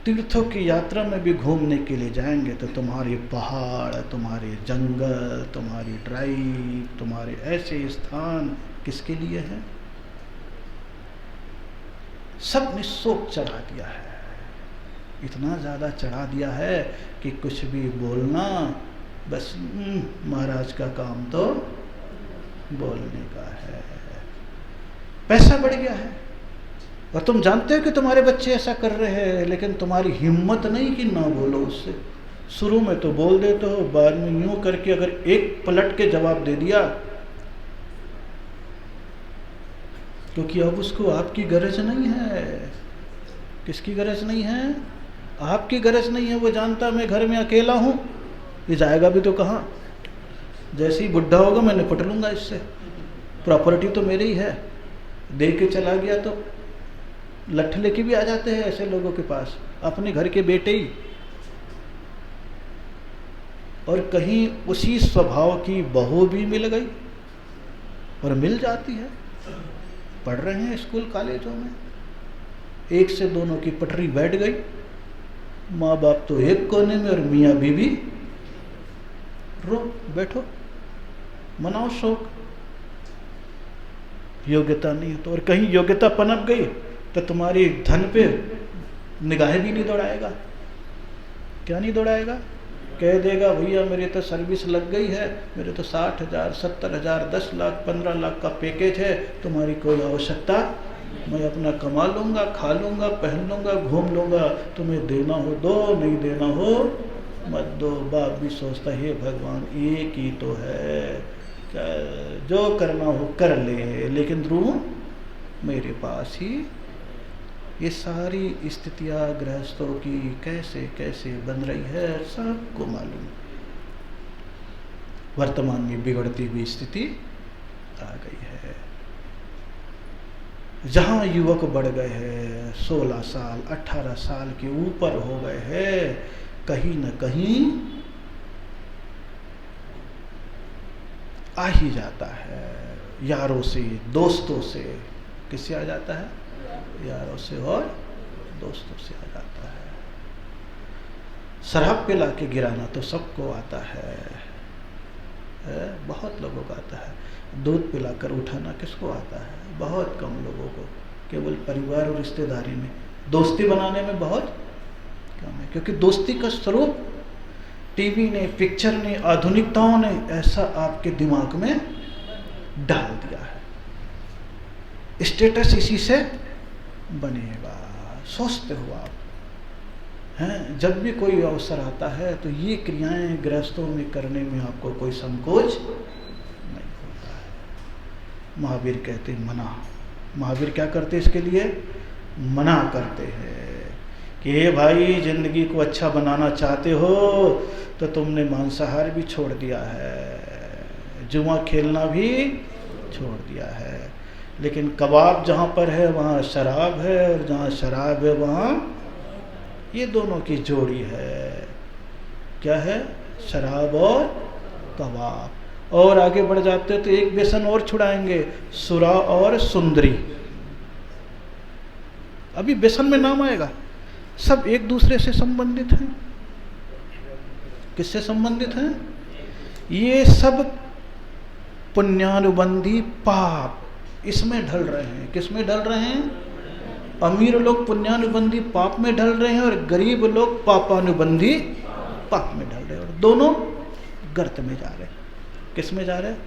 तीर्थों की यात्रा में भी घूमने के लिए जाएंगे तो तुम्हारे पहाड़, तुम्हारे जंगल, तुम्हारी ट्राइब, तुम्हारे ऐसे स्थान किसके लिए हैं? सब ने शोक चढ़ा दिया है, इतना ज़्यादा चढ़ा दिया है कि कुछ भी बोलना बस महाराज का काम तो बोलने का है। पैसा बढ़ गया है और तुम जानते हो कि तुम्हारे बच्चे ऐसा कर रहे हैं, लेकिन तुम्हारी हिम्मत नहीं कि ना बोलो उससे। शुरू में तो बोल देते हो, बाद में यूं करके अगर एक पलट के जवाब दे दिया, क्योंकि अब उसको आपकी गरज नहीं है। किसकी गरज नहीं है? आपकी गरज नहीं है। वो जानता मैं घर में अकेला हूँ, ये जाएगा भी तो कहाँ? जैसे ही बुढ़ा होगा मैं निपट लूँगा इससे, प्रॉपर्टी तो मेरी है। दे के चला गया तो लठ लेके भी आ जाते हैं ऐसे लोगों के पास, अपने घर के बेटे ही। और कहीं उसी स्वभाव की बहू भी मिल गई और मिल जाती है। पढ़ रहे हैं स्कूल कॉलेजों में, एक से दोनों की पटरी बैठ गई, माँ बाप तो एक कोने में और मियाँ बीवी रो बैठो, मनाओ शौक। योग्यता नहीं है तो, और कहीं योग्यता पनप गई तो तुम्हारी धन पे निगाहें भी नहीं दौड़ाएगा। क्या नहीं दौड़ाएगा? कह देगा भैया मेरी तो सर्विस लग गई है, मेरे तो 60,000, 70,000, 10 लाख, 15 लाख का पैकेज है, तुम्हारी कोई आवश्यकता, मैं अपना कमा लूँगा, खा लूँगा, पहन लूँगा, घूम लूँगा, तुम्हें देना हो दो, नहीं देना हो मत दो। बाप भी सोचता है भगवान एक ही तो है, जो करना हो कर ले, लेकिन रूह मेरे पास ही। ये सारी स्थितियाँ गृहस्थों की कैसे कैसे बन रही है सबको मालूम। वर्तमान में बिगड़ती हुई स्थिति आ गई है, जहाँ युवक बढ़ गए हैं, 16 साल 18 साल के ऊपर हो गए हैं, कहीं न कहीं आ ही जाता है यारों से, दोस्तों से। किससे आ जाता है? यारों से और दोस्तों से आ जाता है। शराब पिला के गिराना तो सबको आता है, बहुत लोगों को आता है। दूध पिलाकर उठाना किसको आता है? बहुत कम लोगों को, केवल परिवार और रिश्तेदारी में। दोस्ती बनाने में बहुत कम है, क्योंकि दोस्ती का स्वरूप टीवी ने, पिक्चर ने, आधुनिकताओं ने ऐसा आपके दिमाग में डाल दिया है। स्टेटस इसी से बनेगा, सोचते हो आप हैं। जब भी कोई अवसर आता है तो ये क्रियाएं गृहस्थों में करने में आपको कोई संकोच नहीं होता है। महावीर कहते मना, महावीर क्या करते इसके लिए? मना करते हैं कि हे भाई, जिंदगी को अच्छा बनाना चाहते हो तो तुमने मांसाहार भी छोड़ दिया है, जुआ खेलना भी छोड़ दिया है, लेकिन कबाब जहाँ पर है वहाँ शराब है, और जहाँ शराब है वहाँ ये दोनों की जोड़ी है। क्या है? शराब और कबाब। और आगे बढ़ जाते हो तो एक व्यसन और छुड़ाएंगे, सुरा और सुंदरी। अभी व्यसन में नाम आएगा, सब एक दूसरे से संबंधित हैं। किससे संबंधित हैं? ये सब पुण्यानुबंधी पाप इसमें ढल रहे हैं। किसमें ढल रहे हैं? अमीर लोग पुण्यानुबंधी पाप में ढल रहे हैं और गरीब लोग पापानुबंधी पाप में ढल रहे हैं, और दोनों गर्त में जा रहे हैं। किस में जा रहे हैं?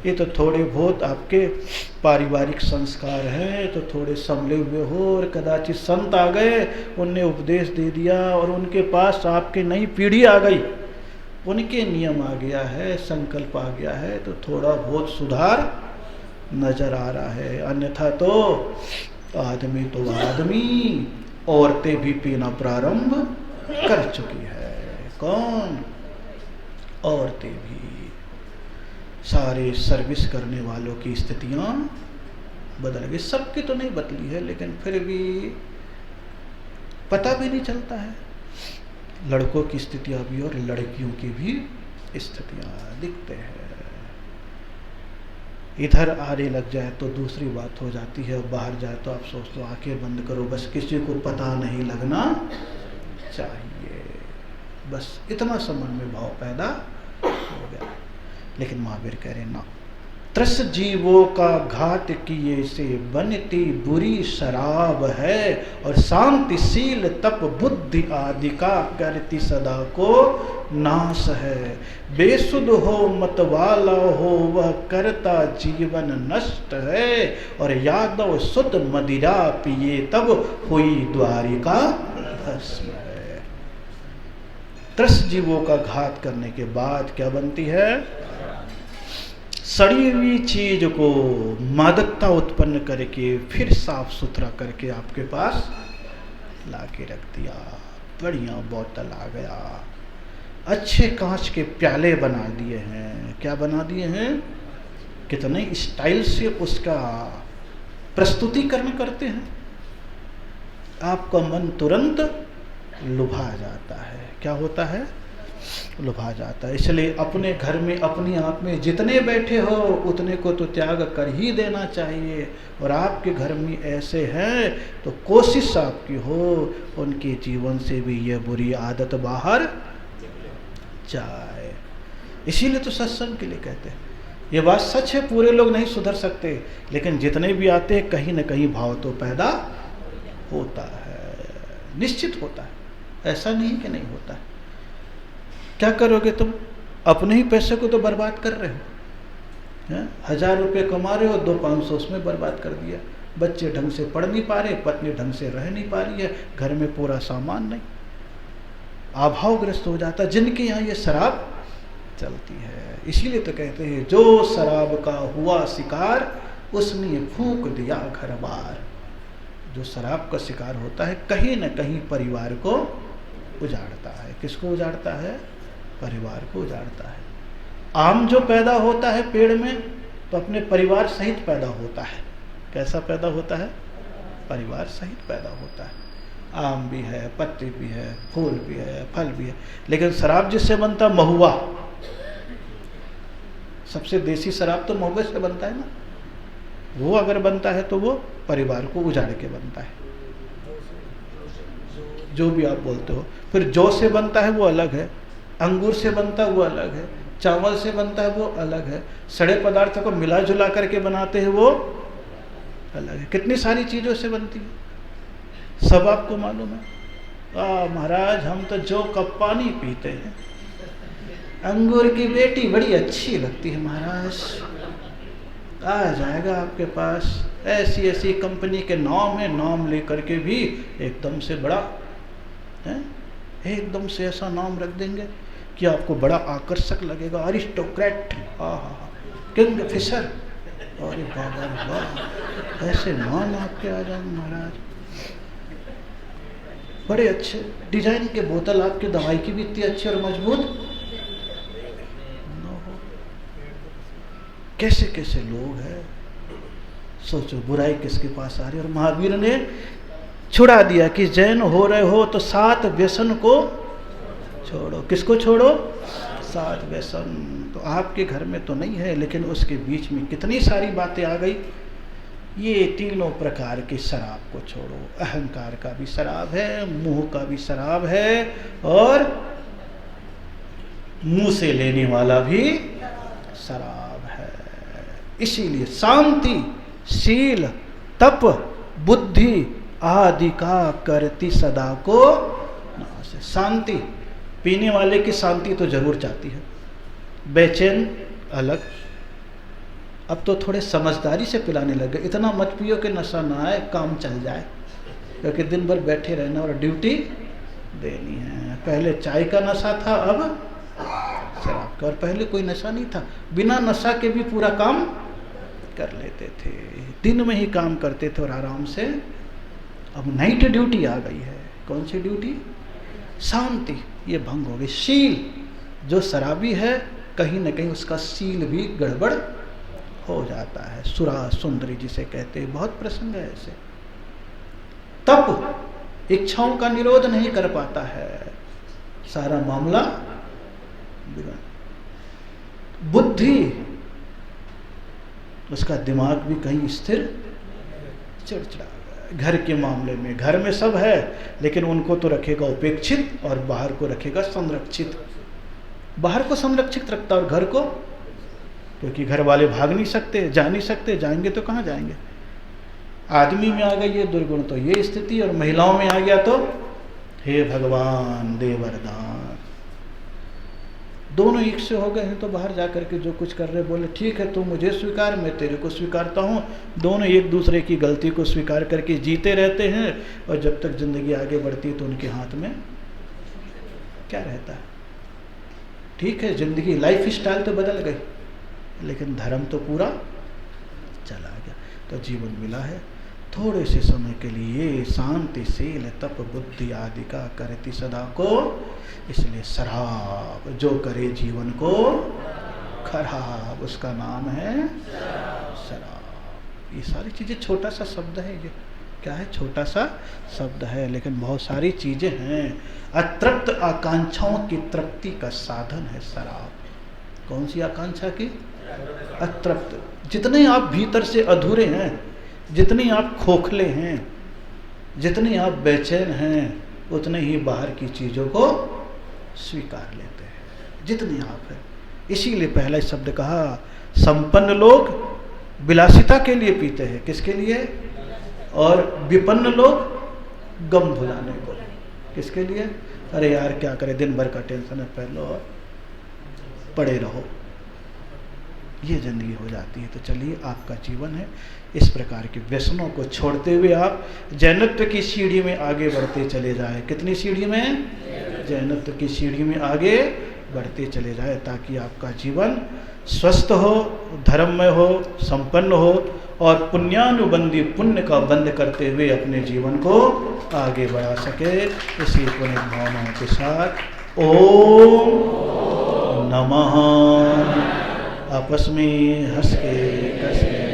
ये तो थोड़े बहुत आपके पारिवारिक संस्कार हैं, तो थोड़े संभले हुए हो, और कदाचित संत आ गए, उनने उपदेश दे दिया, और उनके पास आपके नई पीढ़ी आ गई, उनके नियम आ गया है, संकल्प आ गया है, तो थोड़ा बहुत सुधार नजर आ रहा है। अन्यथा तो आदमी औरतें भी पीना प्रारंभ कर चुकी है। कौन? औरतें भी। सारे सर्विस करने वालों की स्थितियां बदल गई। सबकी तो नहीं बदली है, लेकिन फिर भी पता भी नहीं चलता है। लड़कों की स्थितियां भी और लड़कियों की भी स्थितियां दिखते हैं। इधर आने लग जाए तो दूसरी बात हो जाती है, बाहर जाए तो आप सोचते हो आंखें बंद करो, बस किसी को पता नहीं लगना चाहिए, बस इतना सा मन में भाव पैदा हो गया। लेकिन महावीर कह रहे ना, त्रस जीवों का घात किए से बनती बुरी शराब है, और शांतिशील तप बुद्धि आदि का करती सदा को नाश है। बेसुध हो मतवाला हो वह करता जीवन नष्ट है, और यादव शुद्ध मदिरा पिए तब हुई द्वारिका भस्म है। त्रस जीवों का घात करने के बाद क्या बनती है? सड़ी हुई चीज को मादकता उत्पन्न करके फिर साफ सुथरा करके आपके पास ला के रख दिया। बढ़िया बोतल आ गया, अच्छे कांच के प्याले बना दिए हैं। क्या बना दिए हैं? कितने स्टाइल से उसका प्रस्तुतिकरण करते हैं, आपका मन तुरंत लुभा जाता है। क्या होता है? लुभा जाता है। इसलिए अपने घर में अपनी आँख में जितने बैठे हो उतने को तो त्याग कर ही देना चाहिए, और आपके घर में ऐसे हैं तो कोशिश आपकी हो उनके जीवन से भी यह बुरी आदत बाहर जाए। इसीलिए तो सत्संग के लिए कहते हैं। ये बात सच है, पूरे लोग नहीं सुधर सकते, लेकिन जितने भी आते हैं कहीं ना कहीं भाव तो पैदा होता है, निश्चित होता है। ऐसा नहीं कि नहीं होता है। क्या करोगे तुम? अपने ही पैसे को तो बर्बाद कर रहे हो। 1000 रुपये कमा रहे हो, 200-500 उसमें बर्बाद कर दिया। बच्चे ढंग से पढ़ नहीं पा रहे, पत्नी ढंग से रह नहीं पा रही है, घर में पूरा सामान नहीं, अभावग्रस्त हो जाता। जिनके यहाँ ये शराब चलती है, इसीलिए तो कहते हैं जो शराब का हुआ शिकार उसने फूंक दिया घर बार। जो शराब का शिकार होता है कहीं न कहीं परिवार को उजाड़ता है। किसको उजाड़ता है? परिवार को उजाड़ता है। आम जो पैदा होता है पेड़ में तो अपने परिवार सहित पैदा होता है। कैसा पैदा होता है? परिवार सहित पैदा होता है। आम भी है, पत्ती भी है, फूल भी है, फल भी है। लेकिन शराब जिससे बनता महुआ, सबसे देसी शराब तो महुए से बनता है ना, वो अगर बनता है तो वो परिवार को उजाड़ के बनता है। जो भी आप बोलते हो। फिर जौ से बनता है वो अलग है, अंगूर से बनता है वो अलग है, चावल से बनता है वो अलग है, सड़े पदार्थों को मिला जुला करके बनाते हैं वो अलग है। कितनी सारी चीज़ों से बनती है, सब आपको मालूम है। महाराज हम तो जौ का पानी पीते हैं, अंगूर की बेटी बड़ी अच्छी लगती है महाराज, आ जाएगा आपके पास। ऐसी ऐसी कंपनी के नाम है, नाम लेकर के भी एकदम से बड़ा है, एकदम से ऐसा नाम रख देंगे कि आपको बड़ा आकर्षक लगेगा, अरिस्टोक्रेट, किंग फिशर, अरे बाबा वाह, ऐसे नाम आपके आ जाएंगे महाराज। बड़े अच्छे डिजाइन के बोतल, आपकी दवाई की भी इतनी अच्छी और मजबूत। कैसे कैसे लोग हैं, सोचो बुराई किसके पास आ रही है। और महावीर ने छुड़ा दिया कि जैन हो रहे हो तो 7 व्यसन को छोड़ो। किसको छोड़ो? 7 व्यसन। तो आपके घर में तो नहीं है, लेकिन उसके बीच में कितनी सारी बातें आ गई। ये तीनों प्रकार के शराब को छोड़ो। अहंकार का भी शराब है, मुंह का भी शराब है, और मुंह से लेने वाला भी शराब है। इसीलिए शांति, शील, तप, बुद्धि आदि का करती सदा को नाश। शांति, पीने वाले की शांति तो जरूर चाहती है, बेचैन अलग। अब तो थोड़े समझदारी से पिलाने लगे, इतना मत पियो कि नशा ना आए, काम चल जाए, क्योंकि दिन भर बैठे रहना और ड्यूटी देनी है। पहले चाय का नशा था, अब शराब का। और पहले कोई नशा नहीं था, बिना नशा के भी पूरा काम कर लेते थे, दिन में ही काम करते थे और आराम से। अब नाइट ड्यूटी आ गई है। कौन सी ड्यूटी? शांति, ये भंग हो गई। शील, जो शराबी है कहीं न कहीं उसका शील भी गड़बड़ हो जाता है। सुरा सुंदरी जिसे कहते हैं, बहुत प्रसंग है ऐसे। तप, इच्छाओं का निरोध नहीं कर पाता है, सारा मामला बिगड़। बुद्धि, उसका दिमाग भी कहीं स्थिर, चिड़चिड़ा। घर के मामले में, घर में सब है लेकिन उनको तो रखेगा उपेक्षित और बाहर को रखेगा संरक्षित। बाहर को संरक्षित रखता और घर को, क्योंकि घर वाले भाग नहीं सकते, जा नहीं सकते, जाएंगे तो कहाँ जाएंगे। आदमी में आ गई ये दुर्गुण तो ये स्थिति, और महिलाओं में आ गया तो हे भगवान दे वरदान। दोनों एक से हो गए हैं तो बाहर जाकर के जो कुछ कर रहे बोले ठीक है, तू मुझे स्वीकार, मैं तेरे को स्वीकारता हूँ। दोनों एक दूसरे की गलती को स्वीकार करके जीते रहते हैं, और जब तक जिंदगी आगे बढ़ती है तो उनके हाथ में क्या रहता है। ठीक है, जिंदगी लाइफ स्टाइल तो बदल गई, लेकिन धर्म तो पूरा चला गया। तो जीवन मिला है थोड़े से समय के लिए, शांति, शील, तप, बुद्धि आदि का करती सदा को। इसलिए शराब जो करे जीवन को खराब, उसका नाम है शराब। ये सारी चीज़ें, छोटा सा शब्द है, ये क्या है, छोटा सा शब्द है, लेकिन बहुत सारी चीज़ें हैं। अतृप्त आकांक्षाओं की तृप्ति का साधन है शराब। कौन सी आकांक्षा की? अतृप्त। जितने आप भीतर से अधूरे हैं, जितनी आप खोखले हैं, जितनी आप बेचैन हैं, उतने ही बाहर की चीज़ों को स्वीकार लेते हैं, जितनी आप हैं। इसीलिए पहला शब्द कहा, संपन्न लोग विलासिता के लिए पीते हैं। किसके लिए? और विपन्न लोग गम भुलाने को। किसके लिए? अरे यार क्या करें, दिन भर का टेंशन है, पहलो और पड़े रहो, ये जिंदगी हो जाती है। तो चलिए, आपका जीवन है, इस प्रकार के व्यसनों को छोड़ते हुए आप जैनत्व की सीढ़ी में आगे बढ़ते चले जाए। कितनी सीढ़ी में? जैनत्व की सीढ़ी में आगे बढ़ते चले जाए, ताकि आपका जीवन स्वस्थ हो, धर्ममय हो, संपन्न हो, और पुण्यानुबंधी पुण्य का बंद करते हुए अपने जीवन को आगे बढ़ा सके। इसी पुण्य भावनाओं के साथ ओम नमः। आपस में हंस के कस के।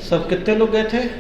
सब कितने लोग गए थे?